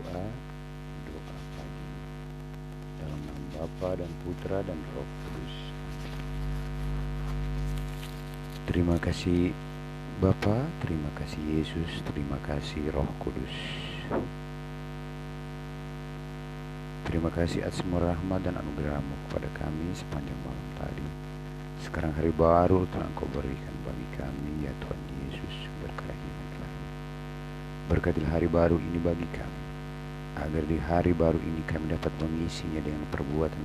berdoa doa pagi dalam nama Bapa dan Putra dan Roh Kudus. Terima kasih Bapa, terima kasih Yesus, terima kasih Roh Kudus. Terima kasih atas semua rahmat dan anugerah-Mu kepada kami sepanjang malam tadi. Sekarang hari baru telah Engkau berikan bagi kami, ya Tuhan Yesus, berkati. Berkatilah hari baru ini bagi kami, agar di hari baru ini kami dapat mengisinya dengan perbuatan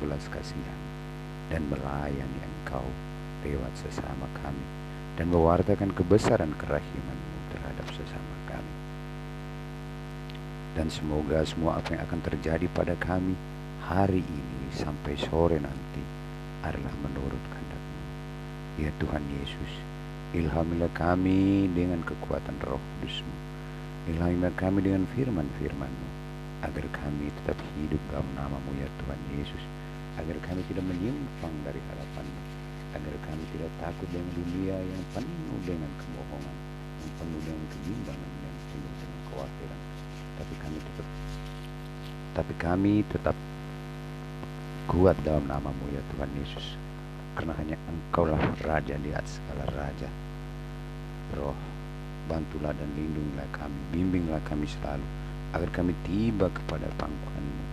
belas kasihan dan melayani Engkau lewat sesama kami dan mewartakan kebesaran kerahiman-Mu terhadap sesama kami. Dan semoga semua apa yang akan terjadi pada kami hari ini sampai sore nanti adalah menurut kehendak-Mu. Ya Tuhan Yesus, ilhamilah kami dengan kekuatan Roh Kudus-Mu. Ilhamilah kami dengan firman-firman-Mu, agar kami tetap hidup dalam nama-Mu ya Tuhan Yesus, agar kami tidak menyimpang dari hadapan-Mu, agar kami tidak takut dengan dunia yang penuh dengan kebohongan, yang penuh dengan kebimbangan, yang penuh dengan kekhawatiran. Tapi kami tetap kuat dalam nama-Mu ya Tuhan Yesus, karena hanya Engkaulah Raja di atas segala raja. Roh, bantulah dan lindungilah kami, bimbinglah kami selalu, agar kami tiba kepada pangkuan-Mu.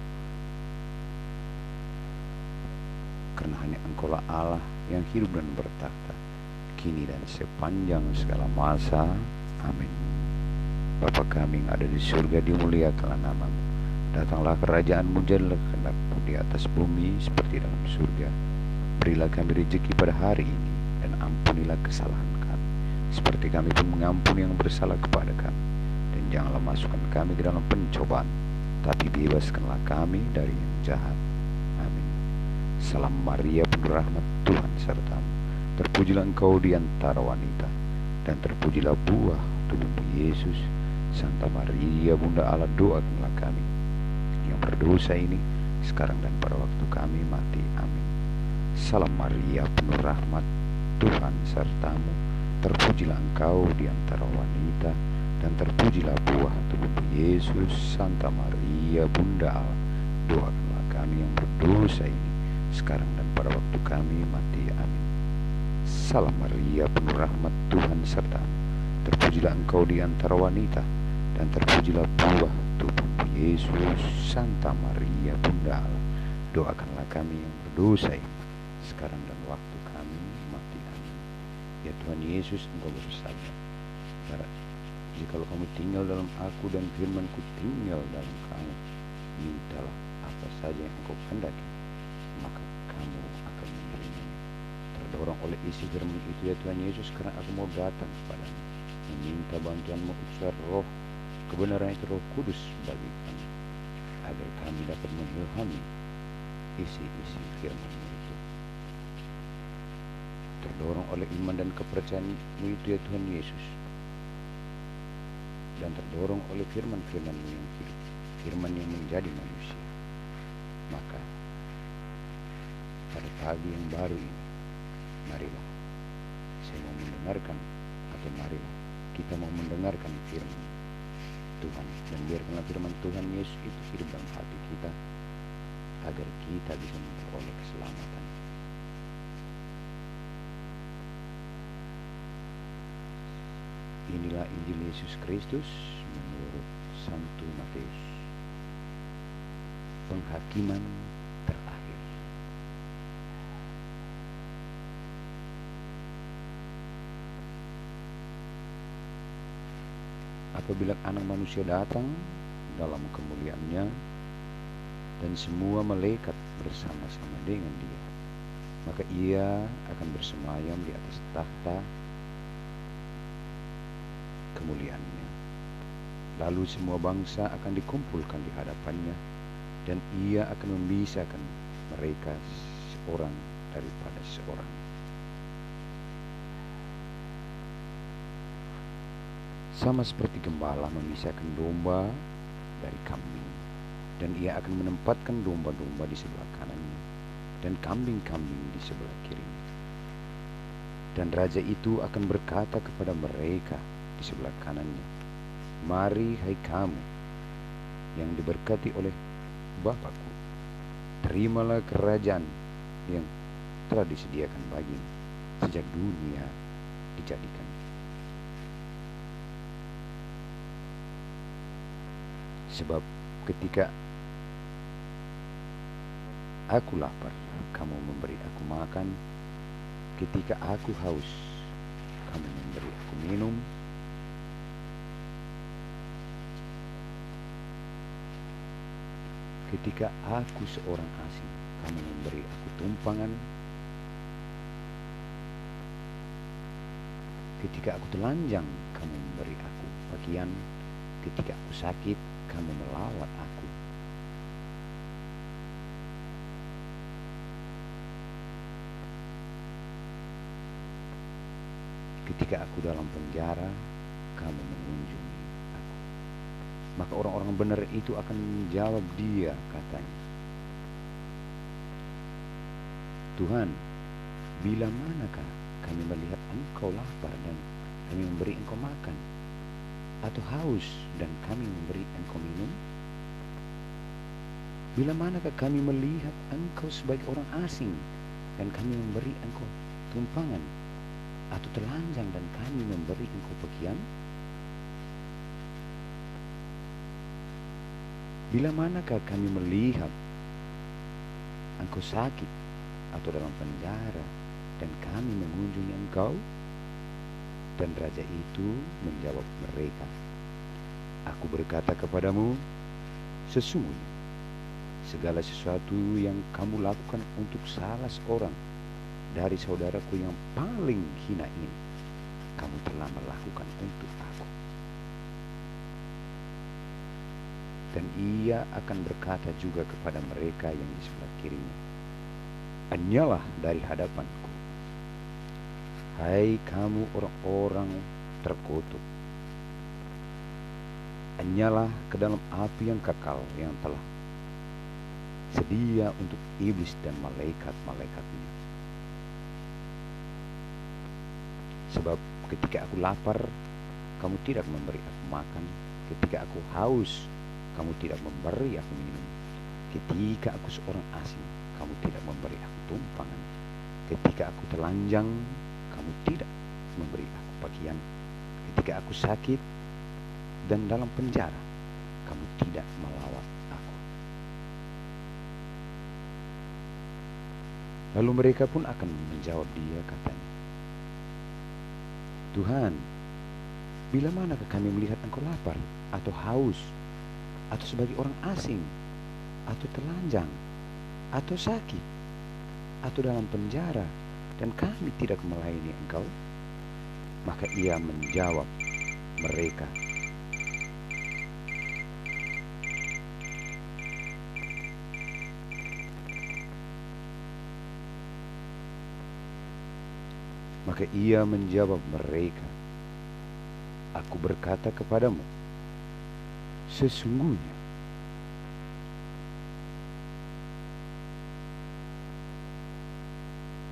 Karena hanya Engkaulah Allah yang hidup dan bertakhta, kini dan sepanjang segala masa. Amin. Bapa kami yang ada di surga, dimuliakanlah nama-Mu. Datanglah kerajaan-Mu, jadilah kehendak-Mu di atas bumi seperti dalam surga. Berilah kami rezeki pada hari ini, dan ampunilah kesalahan kami, seperti kami pun mengampuni yang bersalah kepada kami. Dan janganlah masukkan kami ke dalam pencobaan, tapi bebaskanlah kami dari yang jahat. Amin. Salam Maria, penuh rahmat, Tuhan serta-Mu. Terpujilah Engkau di antara wanita, dan terpujilah buah tubuh-Mu Yesus. Santa Maria, Bunda Allah, doakanlah kami yang berdosa ini, sekarang dan pada waktu kami mati. Amin. Salam Maria, penuh rahmat, Tuhan serta-Mu. Terpujilah Engkau di antara wanita, dan terpujilah buah tubuh-Mu Yesus. Santa Maria, Bunda Allah, doakanlah kami yang berdosa ini, sekarang dan pada waktu kami mati. Amin. Salam Maria, penuh rahmat, Tuhan serta-Mu. Terpujilah Engkau di antara wanita, dan terpujilah buah tubuh-Mu Yesus. Santa Maria, Bunda Allah, doakanlah kami yang berdosa ini, sekarang dan waktu kami mati. Amin. Ya Tuhan Yesus, Engkau bersabda, jikalau kamu tinggal dalam aku dan firman-Ku tinggal dalam kamu, mintalah apa saja yang engkau kehendaki, maka kamu akan menerimanya. Terdorong oleh isi firman itu ya Tuhan Yesus, karena aku mau datang kepadamu, meminta bantuan-Mu utusan Roh kebenaran itu, Roh Kudus bagi kami, agar kami dapat mengilhami isi-isi firman-Mu itu. Terdorong oleh iman dan kepercayaan-Mu itu ya Tuhan Yesus, dan terdorong oleh firman-firman-Mu yang hidup, firman yang menjadi manusia, maka pada pagi yang baru ini, marilah saya mau mendengarkan, atau marilah kita mau mendengarkan firman Tuhan, dan biarkanlah firman Tuhan Yesus itu hidup dalam hati kita, agar kita bisa memperoleh keselamatan. Inilah Injil Yesus Kristus menurut Santo Matius. Penghakiman terakhir. Apabila Anak Manusia datang dalam kemuliaannya, dan semua malaikat bersama-sama dengan Dia, maka Ia akan bersemayam di atas takhta kemuliaannya. Lalu semua bangsa akan dikumpulkan di hadapannya, dan Ia akan memisahkan mereka seorang daripada seorang, sama seperti gembala memisahkan domba dari kambing. Dan Ia akan menempatkan domba-domba di sebelah kanannya, dan kambing-kambing di sebelah kirinya. Dan raja itu akan berkata kepada mereka di sebelah kanannya, "Mari hai kamu yang diberkati oleh Bapakku, terimalah kerajaan yang telah disediakan bagimu sejak dunia dijadikan. Sebab ketika aku lapar, kamu memberi aku makan. Ketika aku haus, kamu memberi aku minum. Ketika aku seorang asing, kamu memberi aku tumpangan. Ketika aku telanjang, kamu memberi aku pakaian. Ketika aku sakit, kamu melawat aku. Ketika aku dalam penjara, kamu mengunjungi aku. Maka orang-orang benar itu akan menjawab dia, katanya, Tuhan, bila manakah kami melihat engkau lapar dan kami memberi engkau makan, atau haus dan kami memberi engkau minum? Bila manakah kami melihat engkau sebagai orang asing dan kami memberi engkau tumpangan, atau telanjang dan kami memberi engkau pakaian? Bila manakah kami melihat engkau sakit atau dalam penjara dan kami mengunjungi engkau? Dan raja itu menjawab mereka, aku berkata kepadamu, sesungguhnya segala sesuatu yang kamu lakukan untuk salah seorang dari saudaraku yang paling hina ini, kamu telah melakukan untuk aku. Dan ia akan berkata juga kepada mereka yang di sebelah kirinya, anyalah dari hadapanku, hai kamu orang-orang terkutuk, anyalah ke dalam api yang kekal yang telah sedia untuk iblis dan malaikat-malaikatnya. Sebab ketika aku lapar, kamu tidak memberi aku makan. Ketika aku haus, kamu tidak memberi aku minum. Ketika aku seorang asing, kamu tidak memberi aku tumpangan. Ketika aku telanjang, kamu tidak memberi aku pakaian. Ketika aku sakit dan dalam penjara, kamu tidak melawat aku. Lalu mereka pun akan menjawab dia, katanya, Tuhan, bila manakah kami melihat engkau lapar atau haus, atau sebagai orang asing, atau telanjang, atau sakit, atau dalam penjara, dan kami tidak melayani engkau? Maka ia menjawab mereka, aku berkata kepadamu, sesungguhnya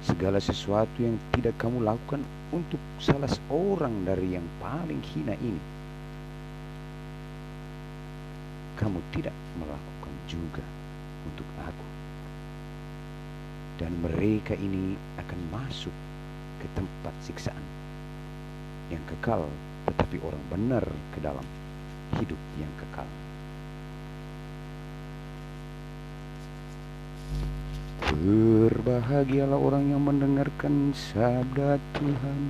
segala sesuatu yang tidak kamu lakukan untuk salah seorang dari yang paling hina ini, kamu tidak melakukan juga untuk aku. Dan mereka ini akan masuk ke tempat siksaan yang kekal, tetapi orang benar ke dalam hidup yang kekal. Berbahagialah orang yang mendengarkan sabda Tuhan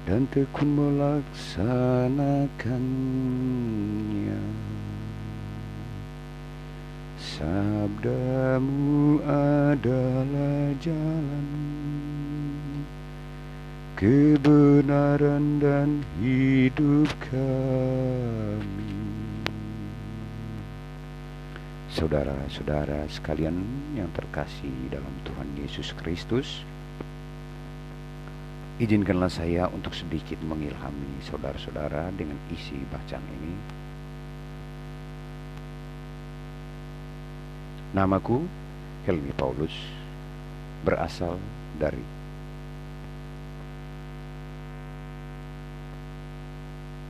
dan tekun melaksanakannya. Sabdamu adalah jalan kebenaran dan hidup kami. Saudara-saudara sekalian yang terkasih dalam Tuhan Yesus Kristus, izinkanlah saya untuk sedikit mengilhami saudara-saudara dengan isi bacaan ini. Namaku Helmi Paulus, berasal dari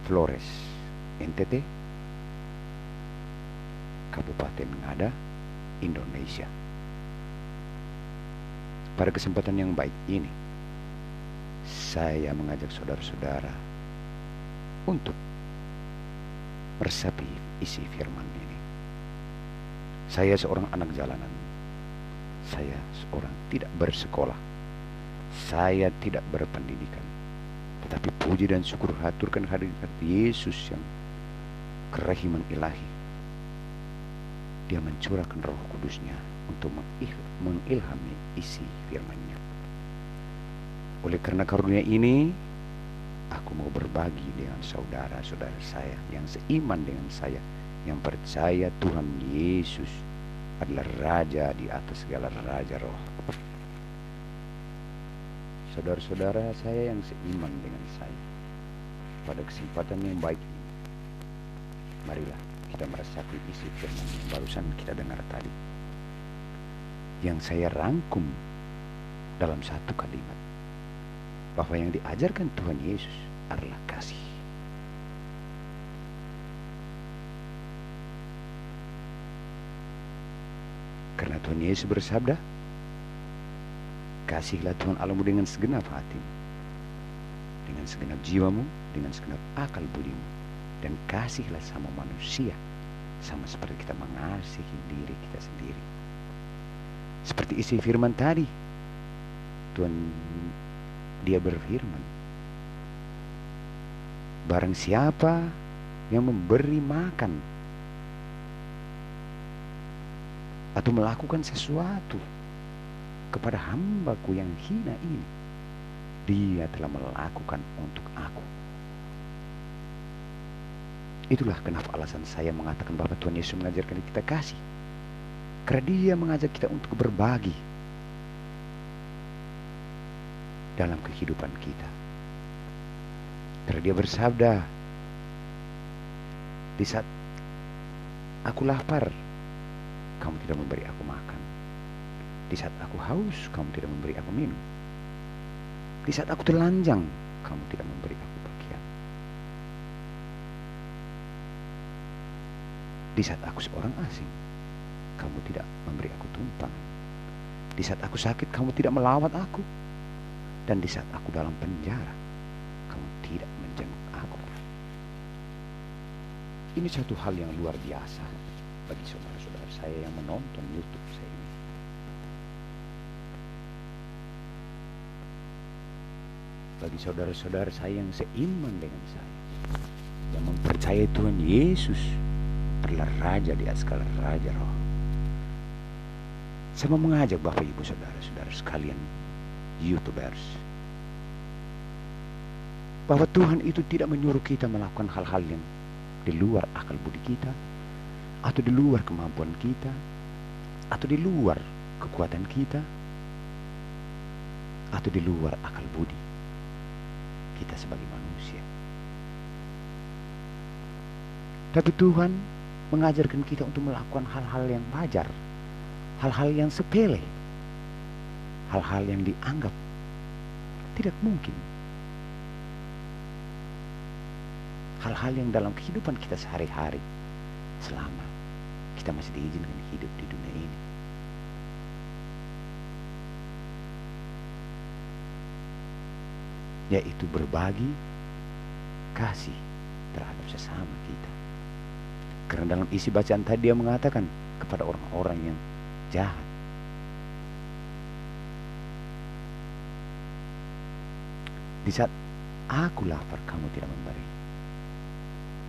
Flores, NTT, Kabupaten Ngada, Indonesia. Pada kesempatan yang baik ini, saya mengajak saudara-saudara untuk meresapi isi firman ini. Saya seorang anak jalanan. Saya seorang tidak bersekolah. Saya tidak berpendidikan. Tetapi puji dan syukur haturkan hadirat Yesus yang kerahiman ilahi. Dia mencurahkan Roh Kudusnya untuk mengilhami isi firman-Nya. Oleh karena karunia ini, aku mau berbagi dengan saudara-saudara saya yang seiman dengan saya, yang percaya Tuhan Yesus adalah Raja di atas segala raja roh. Saudara-saudara saya yang seiman dengan saya, pada kesempatan yang baik ini, marilah kita meresapi isi firman yang barusan kita dengar tadi, yang saya rangkum dalam satu kalimat, bahwa yang diajarkan Tuhan Yesus adalah kasih. Karena Tuhan Yesus bersabda, kasihlah Tuhan Allahmu dengan segenap hatimu, dengan segenap jiwamu, dengan segenap akal budimu, dan kasihlah sama manusia sama seperti kita mengasihi diri kita sendiri. Seperti isi firman tadi, Dia berfirman, barang siapa yang memberi makan atau melakukan sesuatu kepada hambaku yang hina ini, dia telah melakukan untuk aku. Itulah kenapa alasan saya mengatakan bahwa Tuhan Yesus mengajarkan kita kasih. Karena Dia mengajak kita untuk berbagi dalam kehidupan kita. Karena Dia bersabda, di saat aku lapar, kamu tidak memberi aku makan. Di saat aku haus, kamu tidak memberi aku minum. Di saat aku telanjang, kamu tidak memberi aku pakaian. Di saat aku seorang asing, kamu tidak memberi aku tumpangan. Di saat aku sakit, kamu tidak melawat aku. Dan di saat aku dalam penjara, kamu tidak menjenguk aku. Ini satu hal yang luar biasa bagi saudara-saudara saya yang menonton YouTube saya ini. Bagi saudara-saudara saya yang seiman dengan saya, yang mempercayai Tuhan Yesus adalah Raja di atas segala raja roh. Saya mau mengajak Bapak Ibu saudara-saudara sekalian, YouTubers, bahwa Tuhan itu tidak menyuruh kita melakukan hal-hal yang di luar akal budi kita, atau di luar kemampuan kita, atau di luar kekuatan kita, atau di luar akal budi kita sebagai manusia. Tapi Tuhan mengajarkan kita untuk melakukan hal-hal yang wajar, hal-hal yang sepele, hal-hal yang dianggap tidak mungkin, hal-hal yang dalam kehidupan kita sehari-hari selama kita masih diizinkan hidup di dunia ini. Yaitu berbagi kasih terhadap sesama kita. Karena dalam isi bacaan tadi Dia mengatakan kepada orang-orang yang jahat, di saat aku lapar kamu tidak memberi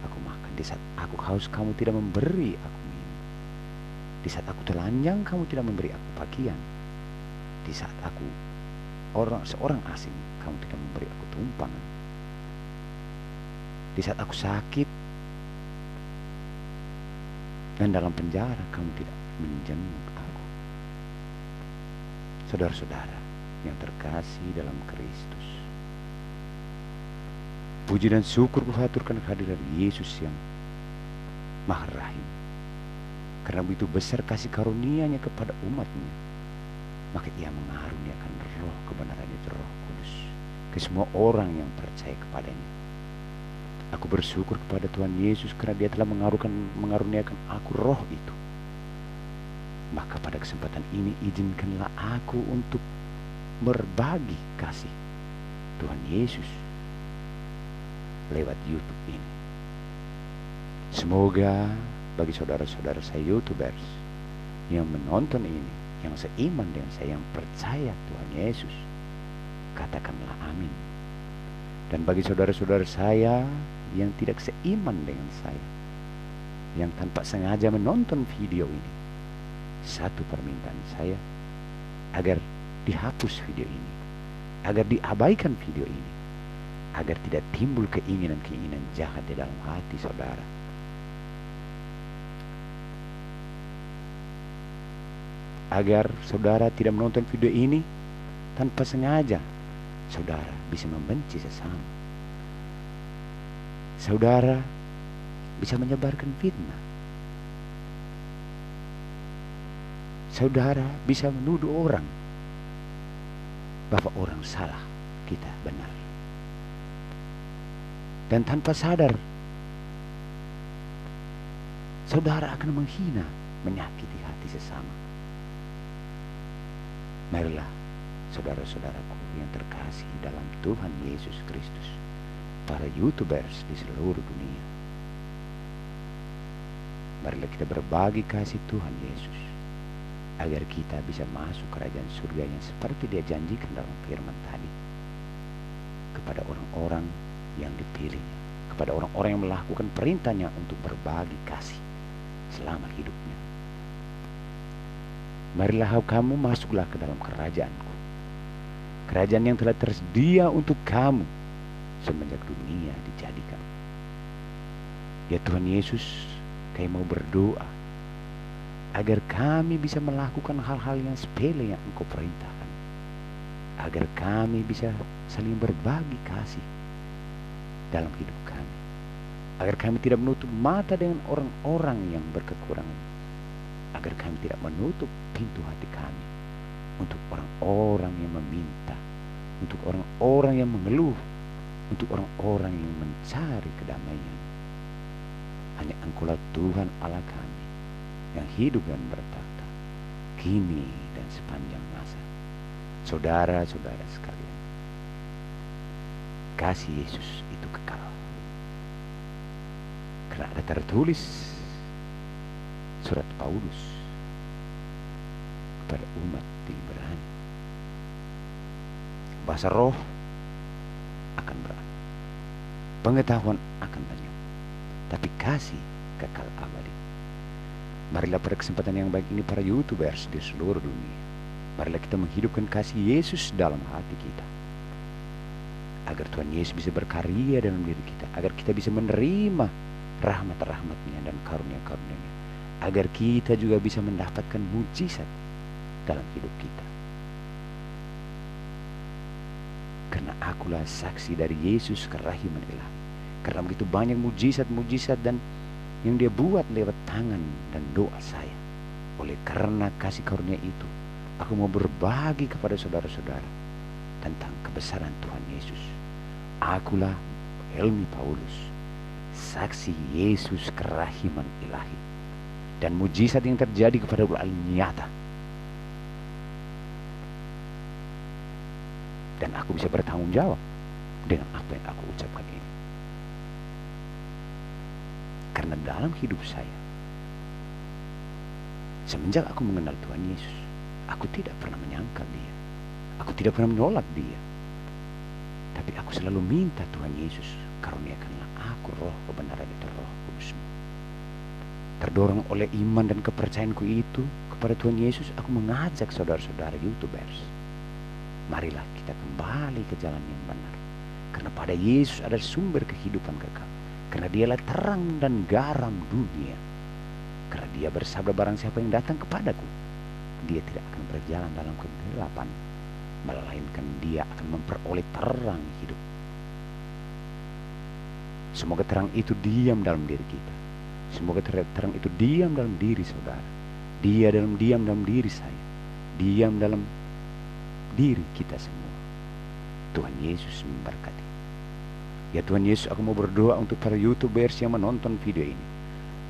aku makan. Di saat aku haus kamu tidak memberi aku minum. Di saat aku telanjang kamu tidak memberi aku pakaian. Di saat aku seorang asing kamu tidak memberi aku tumpangan. Di saat aku sakit dan dalam penjara kamu tidak menjenguk aku. Saudara-saudara yang terkasih dalam Kristus, puji dan syukur kuhaturkan kehadiran Yesus yang Maha Rahim. Karena begitu besar kasih karunia-Nya kepada umat-Nya, maka Ia mengaruniakan roh kebenaran itu, Roh Kudus, ke semua orang yang percaya kepadanya. Aku bersyukur kepada Tuhan Yesus karena Dia telah mengaruniakan aku roh itu. Maka pada kesempatan ini izinkanlah aku untuk berbagi kasih Tuhan Yesus lewat YouTube ini. Semoga bagi saudara-saudara saya YouTubers yang menonton ini, yang seiman dengan saya, yang percaya Tuhan Yesus, katakanlah amin. Dan bagi saudara-saudara saya yang tidak seiman dengan saya, yang tanpa sengaja menonton video ini, satu permintaan saya, agar dihapus video ini, agar diabaikan video ini, agar tidak timbul keinginan-keinginan jahat di dalam hati saudara. Agar saudara tidak menonton video ini tanpa sengaja, saudara bisa membenci sesama. Saudara bisa menyebarkan fitnah. Saudara bisa menuduh orang bahwa orang salah, kita benar. Dan tanpa sadar, saudara akan menghina, menyakiti hati sesama. Marilah saudara-saudaraku yang terkasih dalam Tuhan Yesus Kristus, para YouTubers di seluruh dunia, marilah kita berbagi kasih Tuhan Yesus, agar kita bisa masuk kerajaan surga yang seperti Dia janjikan dalam firman tadi, kepada orang-orang yang dipilihnya, kepada orang-orang yang melakukan perintahnya untuk berbagi kasih selama hidupnya. Marilah kamu masuklah ke dalam kerajaanku, kerajaan yang telah tersedia untuk kamu semenjak dunia dijadikan. Ya Tuhan Yesus, kami mau berdoa agar kami bisa melakukan hal-hal yang sepele yang Engkau perintahkan, agar kami bisa saling berbagi kasih dalam hidup kami, agar kami tidak menutup mata dengan orang-orang yang berkekurangan, agar kami tidak menutup pintu hati kami untuk orang-orang yang meminta, untuk orang-orang yang mengeluh, untuk orang-orang yang mencari kedamaian. Hanya Engkaulah Tuhan Allah kami yang hidup dan bertakhta kini dan sepanjang masa. Saudara-saudara sekalian, kasih Yesus itu kekal, karena ada tertulis surat Paulus kepada umat di Ibrani, bahasa roh akan berakhir, pengetahuan akan lenyap, tapi kasih kekal abadi. Marilah pada kesempatan yang baik ini para YouTubers di seluruh dunia, marilah kita menghidupkan kasih Yesus dalam hati kita, agar Tuhan Yesus bisa berkarya dalam diri kita, agar kita bisa menerima rahmat-rahmat-Nya dan karunia-karunia-Nya, agar kita juga bisa mendapatkan mujizat dalam hidup kita. Karena akulah saksi dari Yesus kerahiman ilahi, karena begitu banyak mujizat-mujizat dan yang Dia buat lewat tangan dan doa saya. Oleh karena kasih karunia itu, aku mau berbagi kepada saudara-saudara tentang kebesaran Tuhan Yesus. Akulah Helmi Paulus, saksi Yesus kerahiman ilahi, dan mujizat yang terjadi kepada Allah nyata. Dan aku bisa bertanggung jawab dengan apa yang aku ucapkan ini. Karena dalam hidup saya, semenjak aku mengenal Tuhan Yesus, aku tidak pernah menyangkal Dia, aku tidak pernah menolak Dia, tapi aku selalu minta Tuhan Yesus, karuniakanlah aku roh kebenaran itu, roh kudus-Mu. Terdorong oleh iman dan kepercayaanku itu kepada Tuhan Yesus, aku mengajak saudara-saudara YouTubers, marilah kita kembali ke jalan yang benar. Karena pada Yesus ada sumber kehidupan kekal. Karena Dialah terang dan garam dunia. Karena Dia bersabda, barang siapa yang datang kepadaku, dia tidak akan berjalan dalam kegelapan, melainkan dia akan memperoleh terang hidup. Semoga terang itu diam dalam diri kita. Semoga terang itu diam dalam diri saudara. Diam dalam diri saya. Diam dalam diri kita semua. Tuhan Yesus memberkati. Ya Tuhan Yesus, aku mau berdoa untuk para YouTubers yang menonton video ini.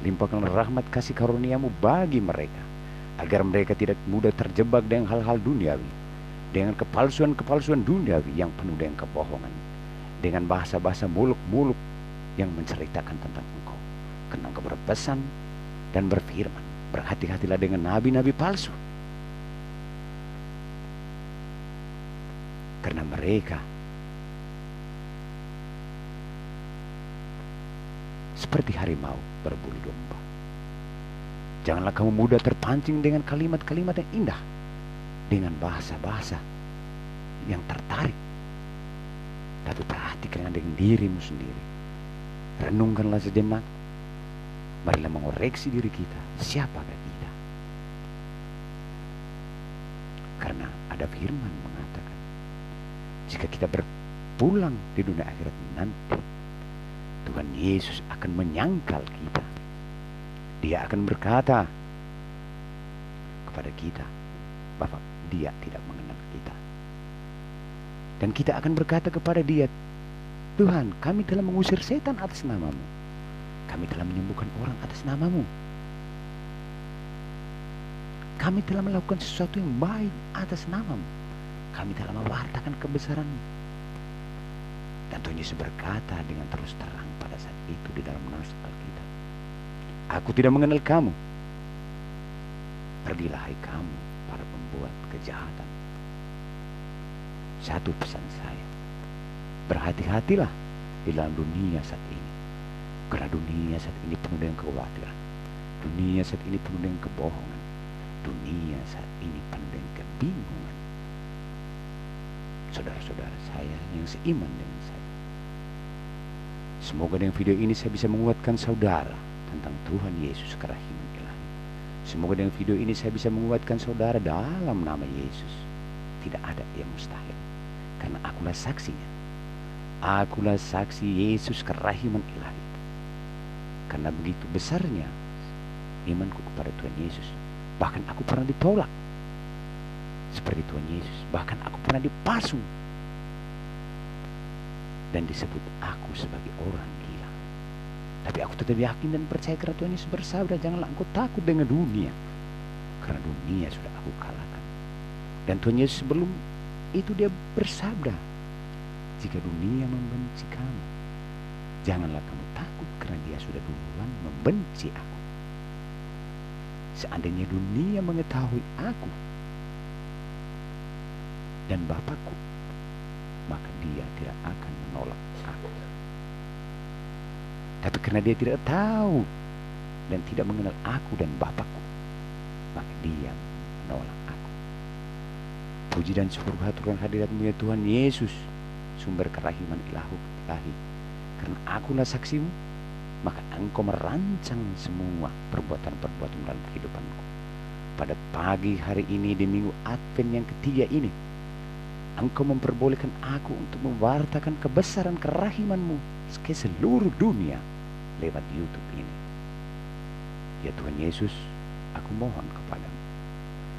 Limpahkan rahmat kasih karunia-Mu bagi mereka, agar mereka tidak mudah terjebak dengan hal-hal duniawi, dengan kepalsuan-kepalsuan duniawi yang penuh dengan kebohongan, dengan bahasa-bahasa muluk-muluk yang menceritakan tentang Engkau. Karena Engkau berpesan dan berfirman, berhati-hatilah dengan nabi-nabi palsu, karena mereka seperti harimau berbulu domba. Janganlah kamu mudah terpancing dengan kalimat-kalimat yang indah, dengan bahasa-bahasa yang tertarik. Tapi perhatikanlah dengan dirimu sendiri. Renungkanlah sejenak. Marilah mengoreksi diri kita. Siapakah kita? Karena ada firman mengatakan, jika kita berpulang di dunia akhirat nanti, Tuhan Yesus akan menyangkal kita. Dia akan berkata kepada kita bahwa Dia tidak mengenal kita. Dan kita akan berkata kepada Dia, Tuhan, kami telah mengusir setan atas nama-Mu. Kami telah menyembuhkan orang atas nama-Mu. Kami telah melakukan sesuatu yang baik atas nama-Mu. Kami telah mewartakan kebesaran-Mu. Dan Tuhan Yesus berkata dengan terus terang pada saat itu di dalam nas Alkitab, aku tidak mengenal kamu. Pergilah hai kamu para pembuat kejahatan. Satu pesan saya, berhati-hatilah di dalam dunia saat ini. Karena dunia saat ini penuh dengan kekhawatiran. Dunia saat ini penuh dengan kebohongan. Dunia saat ini penuh dengan kebingungan. Saudara-saudara saya yang seiman dengan saya, semoga dengan video ini saya bisa menguatkan saudara tentang Tuhan Yesus kerahiman ilahi. Semoga dengan video ini saya bisa menguatkan saudara dalam nama Yesus. Tidak ada yang mustahil, karena akulah saksinya. Akulah saksi Yesus kerahiman ilahi. Karena begitu besarnya imanku kepada Tuhan Yesus, bahkan aku pernah ditolak seperti Tuhan Yesus. Bahkan aku pernah dipasung dan disebut aku sebagai orang gila. Tapi aku tetap yakin dan percaya karena Tuhan Yesus bersabda, janganlah engkau takut dengan dunia, karena dunia sudah aku kalahkan. Dan Tuhan Yesus sebelum itu dia bersabda, jika dunia membenci kamu, janganlah kamu takut, karena dia sudah duluan membenci aku. Seandainya dunia mengetahui aku dan Bapakku, maka dia tidak akan menolak aku. Tapi karena dia tidak tahu dan tidak mengenal aku dan Bapakku, maka dia menolak aku. Puji dan syukur haturkan hadirat-Mu ya Tuhan Yesus, sumber kerahiman ilahi. Karena akulah saksimu, maka Engkau merancang semua perbuatan-perbuatan dalam kehidupanku. Pada pagi hari ini di minggu Advent yang ketiga ini, Engkau memperbolehkan aku untuk mewartakan kebesaran kerahiman-Mu ke seluruh dunia lewat YouTube ini. Ya Tuhan Yesus, aku mohon kepadamu,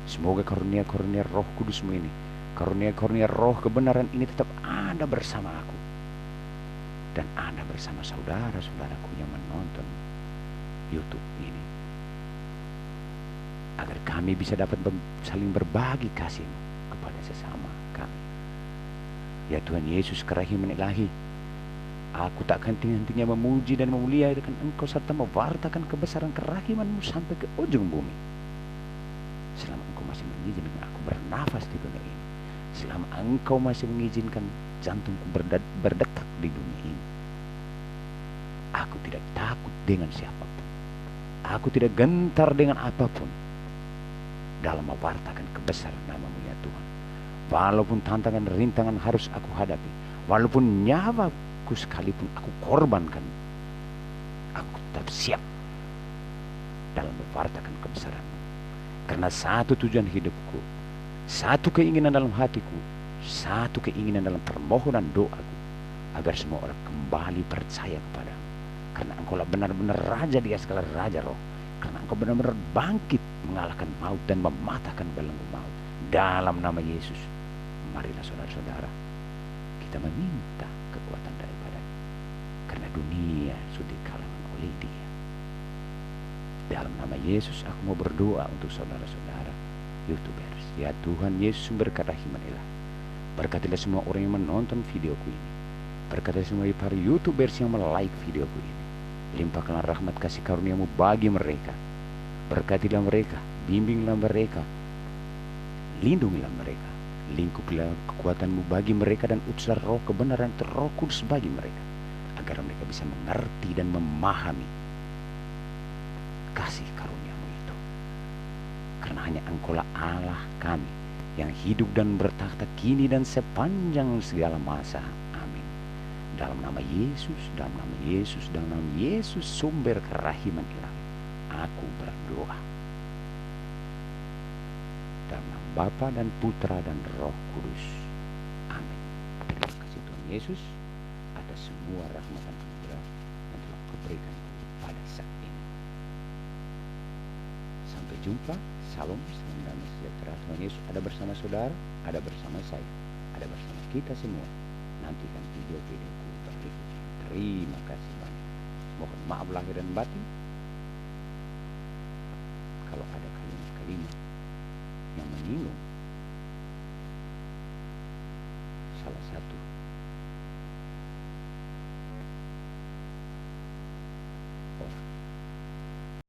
semoga karunia-karunia Roh Kudus-Mu ini, karunia-karunia roh kebenaran ini tetap ada bersama aku dan ada bersama saudara-saudaraku yang menonton YouTube ini, agar kami bisa dapat saling berbagi kasih-Mu kepada sesama kami. Ya Tuhan Yesus kerahiman ilahi, aku tak akan henti-hentinya memuji dan memuliakan Engkau serta mewartakan kebesaran kerahiman-Mu sampai ke ujung bumi. Selama Engkau masih mengizinkan aku bernafas di dunia ini, selama Engkau masih mengizinkan jantungku berdetak di dunia ini, aku tidak takut dengan siapapun. Aku tidak gentar dengan apapun dalam mewartakan kebesaran nama-Mu ya Tuhan. Walaupun tantangan dan rintangan harus aku hadapi, walaupun nyawaku sekalipun aku korbankan, aku tetap siap dalam mewartakan kebesaran-Mu. Karena satu tujuan hidupku, satu keinginan dalam hatiku, satu keinginan dalam permohonan doaku, agar semua orang kembali percaya kepadamu. Karena Engkaulah benar-benar Raja di atas segala raja roh. Karena Engkau benar-benar bangkit mengalahkan maut dan mematahkan belenggu maut. Dalam nama Yesus, marilah saudara-saudara, kita meminta kekuatan daripada maksud di kalangan oleh Dia. Dalam nama Yesus aku mau berdoa untuk saudara-saudara YouTubers. Ya Tuhan Yesus, sumber kerahiman ilahi, berkatilah semua orang yang menonton videoku ini. Berkatilah semua para YouTubers yang like videoku ini. Limpahkanlah rahmat kasih karunia-Mu bagi mereka. Berkatilah mereka, bimbinglah mereka, lindungilah mereka. Lingkupilah kekuatan-Mu bagi mereka dan utuslah roh kebenaran Roh Kudus bagi mereka, agar mereka bisa mengerti dan memahami kasih karunia-Mu itu. Karena hanya Engkaulah Allah kami yang hidup dan bertakhta kini dan sepanjang segala masa. Amin. Dalam nama Yesus, dalam nama Yesus, dalam nama Yesus, sumber kerahiman ilahi, aku berdoa. Dalam nama Bapa dan Putra dan Roh Kudus. Amin. Terima kasih Tuhan Yesus atas semua rahmat dan anugerah yang telah Kau berikan pada saat ini. Sampai jumpa. Salam, salam damai sejahtera. Tuhan Yesus ada bersama saudara, ada bersama saya, ada bersama kita semua. Nantikan video-videoku berikutnya. Terima kasih banyak. Mohon maaf lahir dan batin kalau ada kalimat-kalimat yang menyinggung salah satu